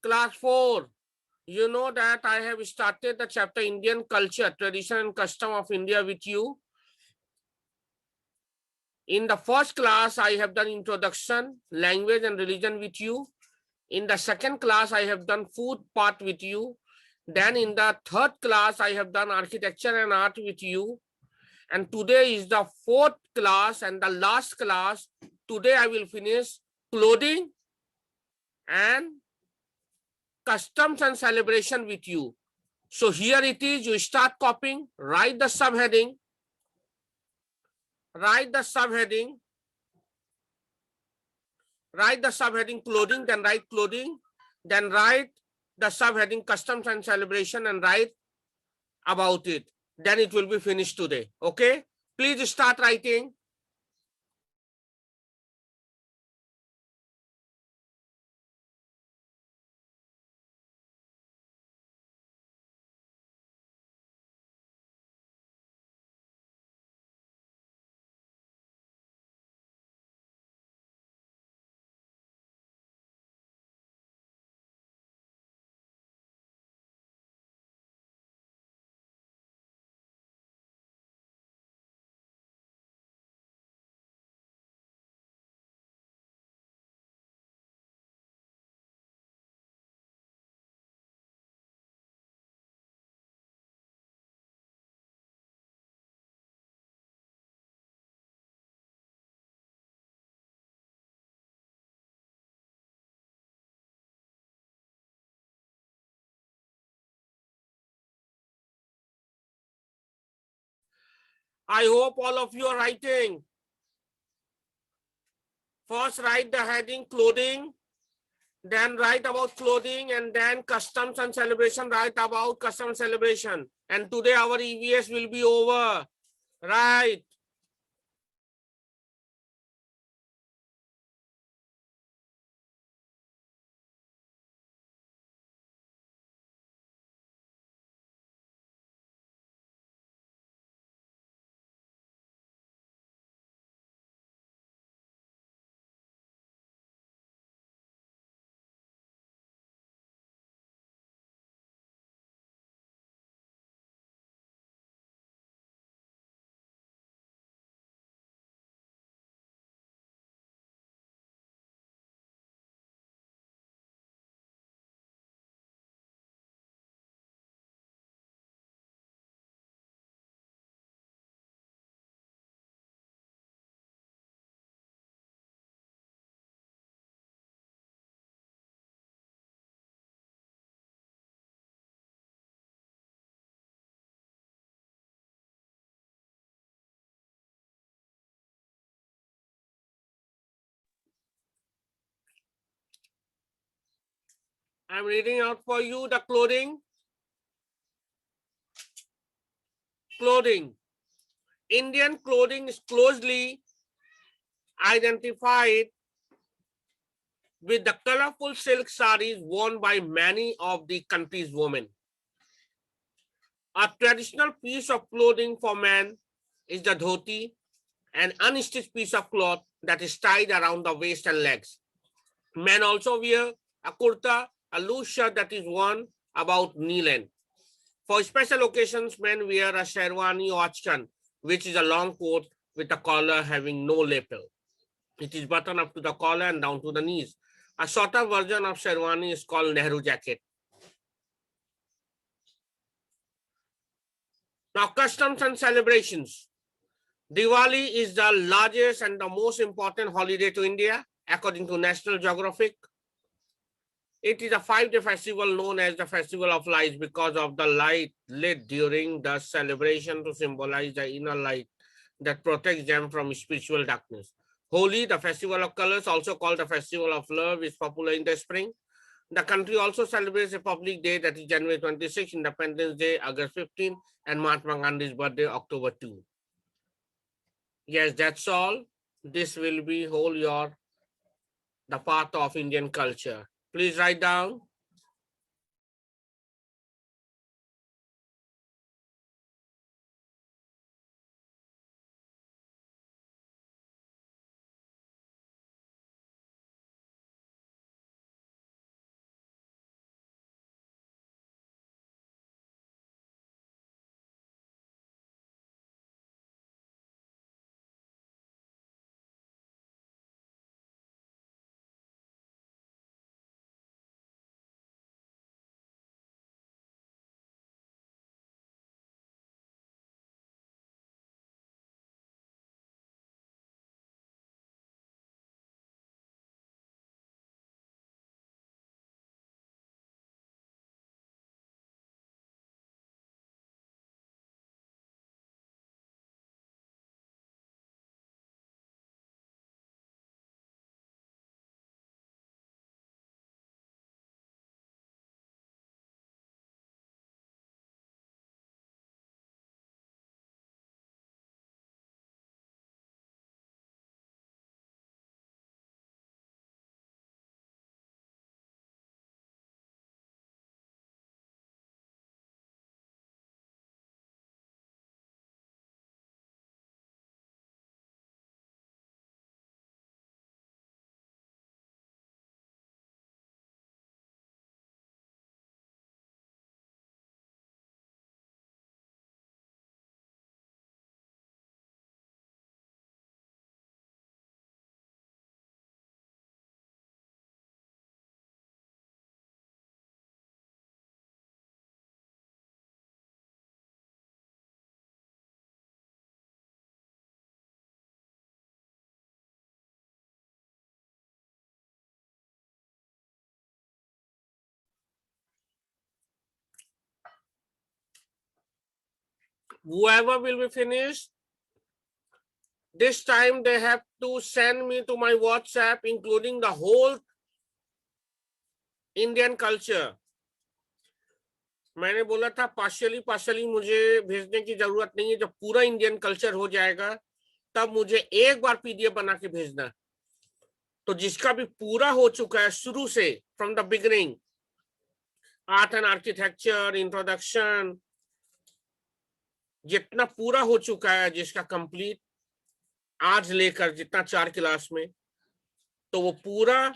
Class 4. You know that I have started the chapter Indian Culture, Tradition and Custom of India with you. In the first class, I have done introduction, language and religion with you. In the second class, I have done food part with you. Then in the third class, I have done architecture and art with you. And today is the fourth class and the last class. Today I will finish clothing and customs and celebration with you. So here it is, you start copying, write the subheading, write the subheading, write the subheading clothing, then write clothing, then write the subheading customs and celebration and write about it. Then it will be finished today. Okay? Please start writing. I hope all of you are writing. First write the heading clothing, then write about clothing, and then customs and celebration, write about custom celebration. And today our EVS will be over. Right. I'm reading out for you the clothing. Clothing. Indian clothing is closely identified with the colorful silk sarees worn by many of the country's women. A traditional piece of clothing for men is the dhoti, an unstitched piece of cloth that is tied around the waist and legs. Men also wear a kurta, a loose shirt that is worn about knee length. For special occasions, men wear a sherwani or achkan, which is a long coat with a collar having no lapel. It is buttoned up to the collar and down to the knees. A shorter version of sherwani is called Nehru jacket. Now, customs and celebrations. Diwali is the largest and the most important holiday to India, according to National Geographic. It is a 5-day festival known as the Festival of Lights because of the light lit during the celebration to symbolize the inner light that protects them from spiritual darkness. Holi, the festival of colors, also called the Festival of Love, is popular in the spring. The country also celebrates a public day that is January 26, Independence Day, August 15, and Mahatma Gandhi's birthday, October 2. Yes, that's all. This will be whole your the part of Indian culture. Please write down. Whoever will be finished, this time they have to send me to my WhatsApp, including the whole Indian culture. मैंने बोला था partially मुझे भेजने की जरूरत नहीं है, जब पूरा इंडियन कल्चर हो जाएगा तब मुझे एक बार पीडीएफ बना के भेजना। तो जिसका भी पूरा हो चुका है शुरू से, from the beginning, art and architecture, introduction, जितना पूरा हो चुका है, जिसका कंप्लीट आज लेकर जितना 4 क्लास में, तो वो पूरा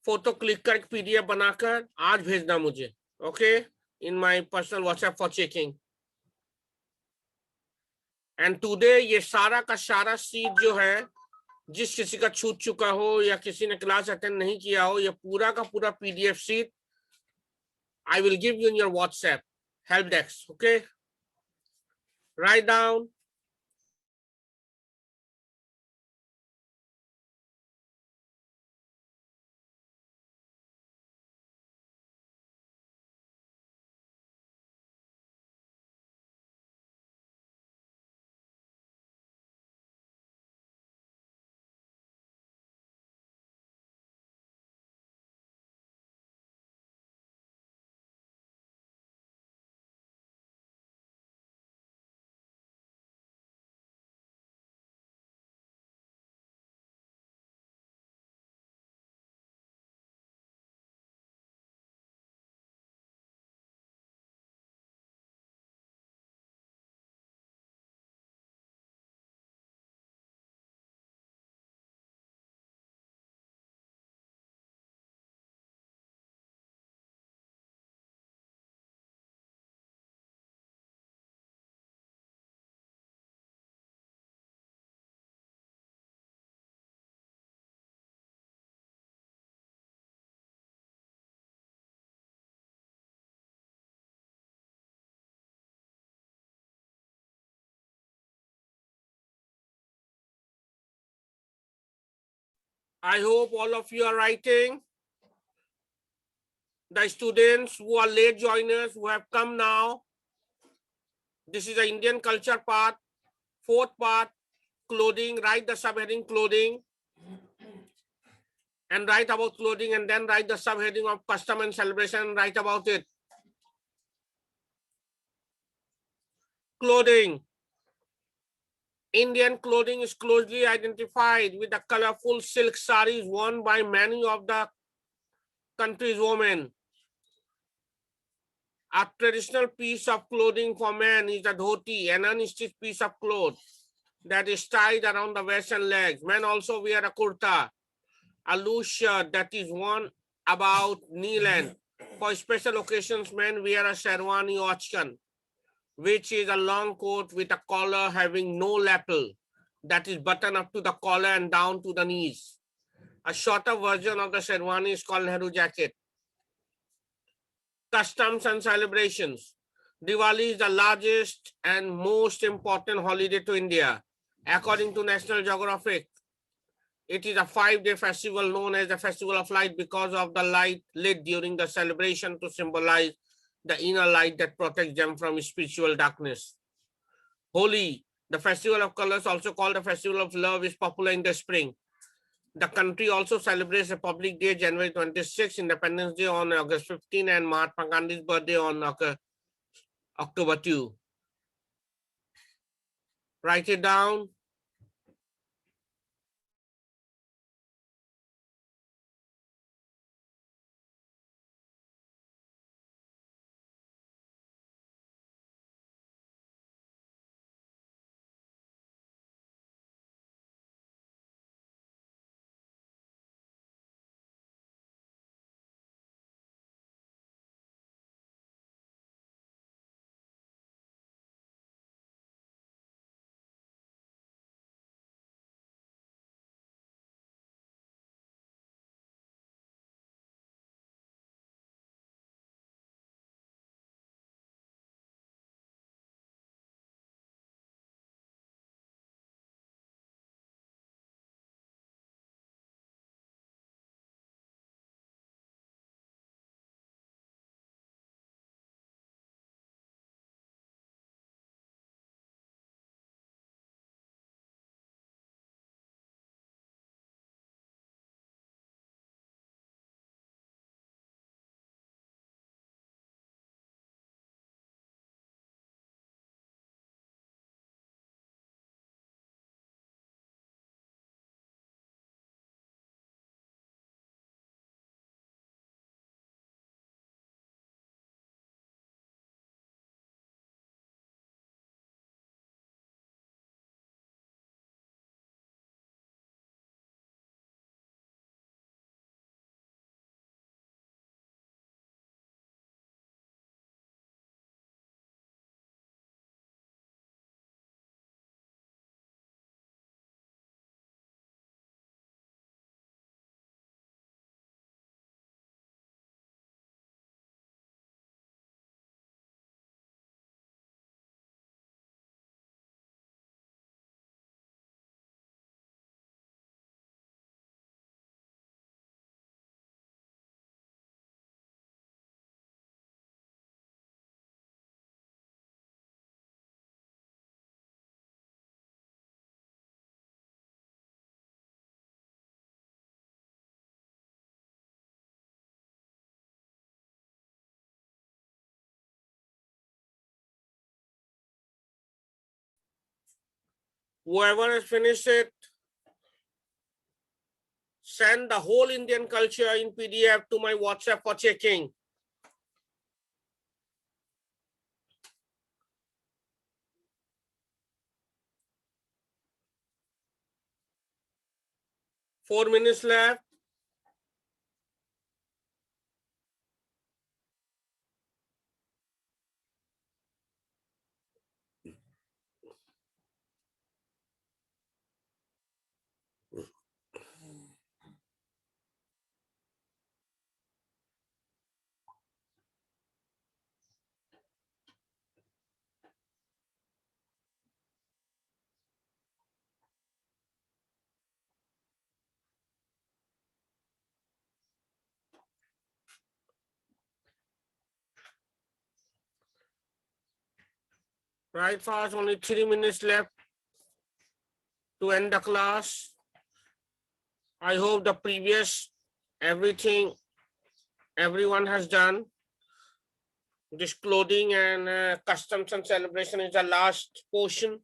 फोटो क्लिक कर पीडीएफ बनाकर आज भेजना मुझे, okay, in my personal WhatsApp for checking. And today ये सारा का सारा सीट जो है, जिस किसी का छूट चुका हो या किसी ने क्लास अटेंड नहीं किया हो, ये पूरा का पूरा PDF seat I will give you in your WhatsApp help desk, okay. Write down I hope all of you are writing. The students who are late joiners who have come now, this is the Indian culture part. Fourth part, clothing, write the subheading clothing and write about clothing, and then write the subheading of custom and celebration, write about it. Clothing. Indian clothing is closely identified with the colorful silk sarees worn by many of the country's women. A traditional piece of clothing for men is a dhoti, an unstitched piece of cloth that is tied around the waist and legs. Men also wear a kurta, a loose shirt that is worn about knee length. For special occasions, men wear a sherwani or achkan, which is a long coat with a collar having no lapel that is buttoned up to the collar and down to the knees. A shorter version of the sherwani is called Nehru jacket. Customs and celebrations. Diwali is the largest and most important holiday to India. According to National Geographic, it is a 5-day festival known as the Festival of Light because of the light lit during the celebration to symbolize the inner light that protects them from spiritual darkness. Holi, the festival of colors, also called the Festival of Love, is popular in the spring. The country also celebrates Republic Day, January 26, Independence Day on August 15, and Mahatma Gandhi's birthday on October 2. Write it down. Whoever has finished it, send the whole Indian culture in PDF to my WhatsApp for checking. Four minutes left. Right fast, only 3 minutes left to end the class. I hope the previous everything everyone has done. This clothing and customs and celebration is the last portion.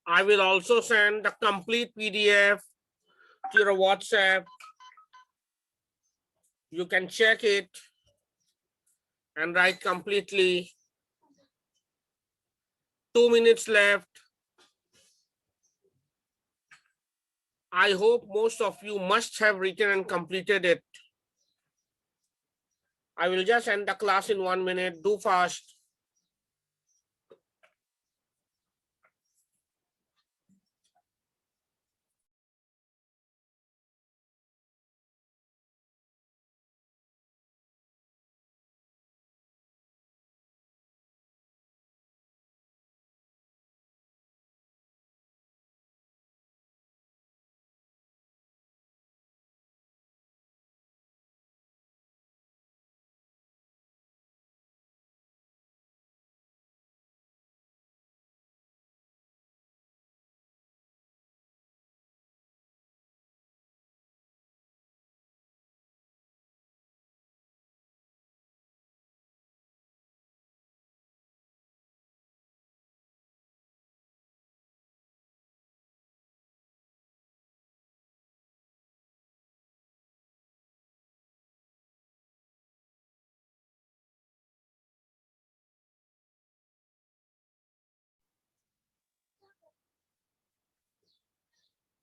I will also send the complete PDF to your WhatsApp. You can check it and write completely. 2 minutes left. I hope most of you must have written and completed it. I will just end the class in 1 minute. Do fast.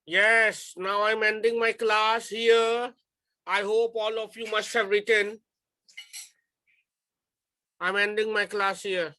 Yes, now I'm ending my class here. I hope all of you must have written. I'm ending my class here.